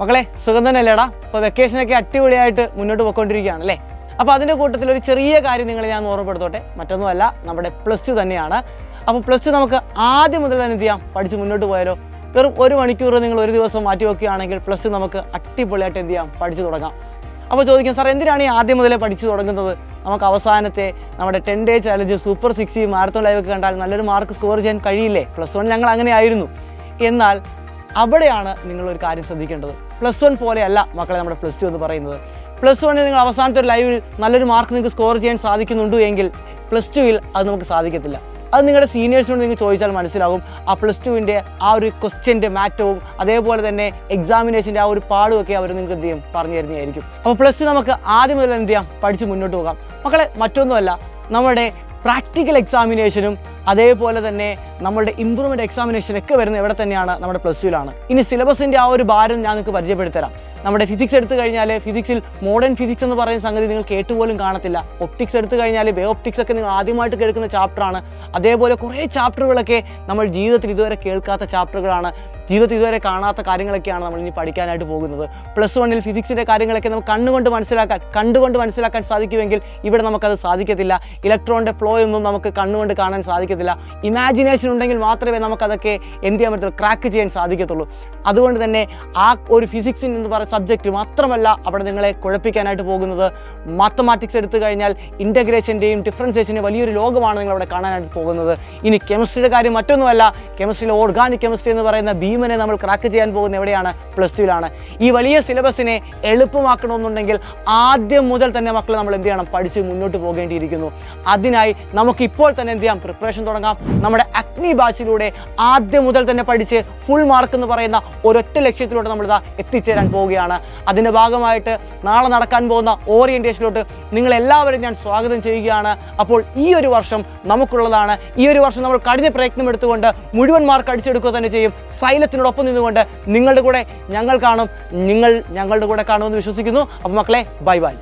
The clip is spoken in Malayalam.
മക്കളെ സുഖം തന്നെയല്ലേടാ? ഇപ്പോൾ വെക്കേഷനൊക്കെ അടിപൊളിയായിട്ട് മുന്നോട്ട് പോയിക്കൊണ്ടിരിക്കുകയാണ് അല്ലേ? അപ്പോൾ അതിൻ്റെ കൂട്ടത്തിൽ ഒരു ചെറിയ കാര്യം നിങ്ങളെ ഞാൻ ഓർമ്മപ്പെടുത്തോട്ടെ. മറ്റൊന്നുമല്ല, നമ്മുടെ +2 തന്നെയാണ്. അപ്പോൾ +2 നമുക്ക് ആദ്യം മുതൽ തന്നെ എന്ത് ചെയ്യാം, പഠിച്ച് മുന്നോട്ട് പോയാലോ? വെറും 1 മണിക്കൂർ നിങ്ങൾ ഒരു ദിവസം മാറ്റി വെക്കുകയാണെങ്കിൽ +2 നമുക്ക് അടിപൊളിയായിട്ട് എന്ത് ചെയ്യാം, പഠിച്ചു തുടങ്ങാം. അപ്പോൾ ചോദിക്കും, സാർ എന്തിനാണ് ഈ ആദ്യം മുതലേ പഠിച്ചു തുടങ്ങുന്നത്? നമുക്ക് അവസാനത്തെ നമ്മുടെ 10 day challenge, super 60, marathon live ഒക്കെ കണ്ടാൽ നല്ലൊരു മാർക്ക് സ്കോർ ചെയ്യാൻ കഴിയില്ലേ? +1 ഞങ്ങൾ അങ്ങനെ ആയിരുന്നു. എന്നാൽ അവിടെയാണ് നിങ്ങളൊരു കാര്യം ശ്രദ്ധിക്കേണ്ടത്. +1 പോലെയല്ല മക്കളെ നമ്മുടെ +2 എന്ന് പറയുന്നത്. +1ൽ നിങ്ങൾ അവസാനത്തെ ഒരു ലൈവിൽ നല്ലൊരു മാർക്ക് നിങ്ങൾക്ക് സ്കോർ ചെയ്യാൻ സാധിക്കുന്നുണ്ട് എങ്കിൽ +2ൽ അത് നമുക്ക് സാധിക്കത്തില്ല. അത് നിങ്ങളുടെ സീനിയേഴ്സിനോട് നിങ്ങൾ ചോദിച്ചാൽ മനസ്സിലാകും. ആ +2ൻ്റെ ആ ഒരു ക്വസ്റ്റ്യൻ്റെ മാറ്റവും അതേപോലെ തന്നെ എക്സാമിനേഷൻ്റെ ആ ഒരു പാടുമൊക്കെ അവർ നിങ്ങൾക്ക് എന്ത് ചെയ്യും, പറഞ്ഞു തരുന്നതായിരിക്കും. അപ്പോൾ +2 നമുക്ക് ആദ്യം മുതൽ എന്ത് ചെയ്യാം, പഠിച്ച് മുന്നോട്ട് പോകാം. മക്കളെ മറ്റൊന്നുമല്ല, നമ്മുടെ പ്രാക്ടിക്കൽ എക്സാമിനേഷനും അതേപോലെ തന്നെ നമ്മളുടെ ഇമ്പ്രൂവ്മെൻറ്റ് എക്സാമിനേഷനൊക്കെ വരുന്നത് എവിടെ തന്നെയാണ്, നമ്മുടെ +2ലാണ്. ഇനി സിലബസിൻ്റെ ആ ഒരു ഭാരം ഞാൻ നിങ്ങൾക്ക് പരിചയപ്പെടുത്തരാം. നമ്മുടെ ഫിസിക്സ് എടുത്തു കഴിഞ്ഞാൽ ഫിസിക്സിൽ മോഡേൺ ഫിസിക്സ് എന്ന് പറയുന്ന സംഗതി നിങ്ങൾ കേട്ടുപോലും കാണത്തില്ല. ഒപ്റ്റിക്സ് എടുത്തു കഴിഞ്ഞാൽ വേ ഒപ്റ്റിക്സ് ഒക്കെ നിങ്ങൾ ആദ്യമായിട്ട് കേൾക്കുന്ന ചാപ്റ്ററാണ്. അതേപോലെ കുറേ ചാപ്റ്ററുകളൊക്കെ നമ്മൾ ജീവിതത്തിൽ ഇതുവരെ കേൾക്കാത്ത ചാപ്റ്ററുകളാണ്, ജീവിതത്തിൽ ഇതുവരെ കാണാത്ത കാര്യങ്ങളൊക്കെയാണ് നമ്മൾ ഇനി പഠിക്കാനായിട്ട് പോകുന്നത്. +1ൽ ഫിസിക്സിൻ്റെ കാര്യങ്ങളൊക്കെ നമുക്ക് കണ്ടുകൊണ്ട് മനസ്സിലാക്കാൻ സാധിക്കുമെങ്കിൽ ഇവിടെ നമുക്കത് സാധിക്കത്തില്ല. ഇലക്ട്രോണിൻ്റെ ഫ്ലോ ഒന്നും നമുക്ക് കണ്ണുകൊണ്ട് കാണാൻ സാധിക്കത്തില്ല. ഇമാജിനേഷൻ ഉണ്ടെങ്കിൽ മാത്രമേ നമുക്കതൊക്കെ എന്ത് ചെയ്യാൻ പറ്റുള്ളൂ, ക്രാക്ക് ചെയ്യാൻ സാധിക്കത്തുള്ളൂ. അതുകൊണ്ട് തന്നെ ആ ഒരു ഫിസിക്സിൻ എന്ന് പറയുന്ന സബ്ജക്റ്റ് മാത്രമല്ല അവിടെ നിങ്ങളെ കുഴപ്പിക്കാനായിട്ട് പോകുന്നത്. മാത്തമാറ്റിക്സ് എടുത്തു കഴിഞ്ഞാൽ ഇൻ്റഗ്രേഷൻ്റെയും ഡിഫറൻസിയേഷൻ്റെയും വലിയൊരു ലോകമാണ് നിങ്ങളവിടെ കാണാനായിട്ട് പോകുന്നത്. ഇനി കെമിസ്ട്രിയുടെ കാര്യം മറ്റൊന്നുമല്ല, കെമിസ്ട്രിയിലെ ഓർഗാനിക് കെമിസ്ട്രി എന്ന് പറയുന്ന ഭീമനെ നമ്മൾ ക്രാക്ക് ചെയ്യാൻ പോകുന്നത് എവിടെയാണ്, +2ലാണ്. ഈ വലിയ സിലബസിനെ എളുപ്പമാക്കണമെന്നുണ്ടെങ്കിൽ ആദ്യം മുതൽ തന്നെ മക്കളെ നമ്മൾ എന്ത് ചെയ്യണം, പഠിച്ച് മുന്നോട്ട് പോകേണ്ടിയിരിക്കുന്നു. അതിനായി നമുക്കിപ്പോൾ തന്നെ എന്ത് ചെയ്യാം, പ്രിപ്പറേഷൻ തുടങ്ങാം. നമ്മുടെ അഗ്നി ബാച്ചിലൂടെ ആദ്യം മുതൽ തന്നെ പഠിച്ച് ഫുൾ മാർക്ക് എന്ന് പറയുന്ന ഒരൊറ്റ ലക്ഷ്യത്തിലോട്ട് നമ്മളിതാ എത്തിച്ചേരാൻ പോവുകയാണ്. അതിൻ്റെ ഭാഗമായിട്ട് നാളെ നടക്കാൻ പോകുന്ന ഓറിയൻറ്റേഷനിലോട്ട് നിങ്ങളെല്ലാവരും ഞാൻ സ്വാഗതം ചെയ്യുകയാണ്. അപ്പോൾ ഈ ഒരു വർഷം നമുക്കുള്ളതാണ്. ഈ ഒരു വർഷം നമ്മൾ കഠിന പ്രയത്നം എടുത്തുകൊണ്ട് മുഴുവൻ മാർക്ക് അടിച്ചെടുക്കുക തന്നെ ചെയ്യും. സൈലത്തിനോടൊപ്പം നിന്നുകൊണ്ട് നിങ്ങളുടെ കൂടെ ഞങ്ങൾ കാണും, നിങ്ങൾ ഞങ്ങളുടെ കൂടെ കാണുമെന്ന് വിശ്വസിക്കുന്നു. അപ്പോൾ മക്കളെ, ബൈ ബൈ.